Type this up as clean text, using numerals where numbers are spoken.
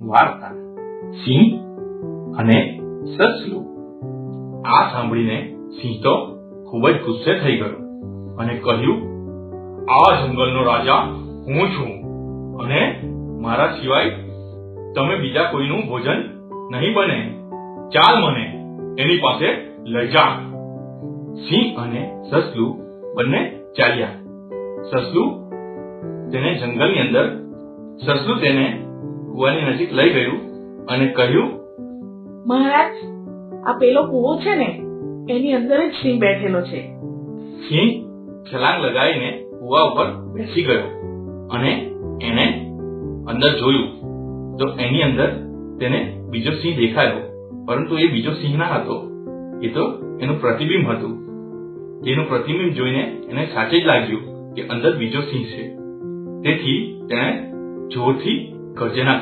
વાર્તા સિંહ અને સસલું. આ સાંભળીને સિંહ તો ખૂબ જ ગુસ્સે થઈ ગયો અને કહ્યું, આ જંગલનો રાજા હું છું અને મારા સિવાય તમે બીજા કોઈનું ભોજન નહીં બને. ચાલ મને એની પાસે લઈ જા. સિંહ અને સસલું બંને ચાલ્યા. સસલું તેને કૂવાની નજીક લઈ ગયું અને કહ્યું, મહારાજ, આ પેલો કૂવો છે ને, એની અંદર જ સિંહ બેઠેલો છે. સિંહ છલાંગ લગાવીને કૂવા ઉપર બેસી ગયો અને એને અંદર જોયું તો એની અંદર તેને બીજો સિંહ દેખાયો, પરંતુ એ બીજો સિંહ ના હતો, એ તો એનું પ્રતિબિંબ હતું. તેનું પ્રતિબિંબ જોઈને એને સાચે જ લાગ્યું કે અંદર બીજો સિંહ છે. તેથી તેણે જોરથી ગર્જના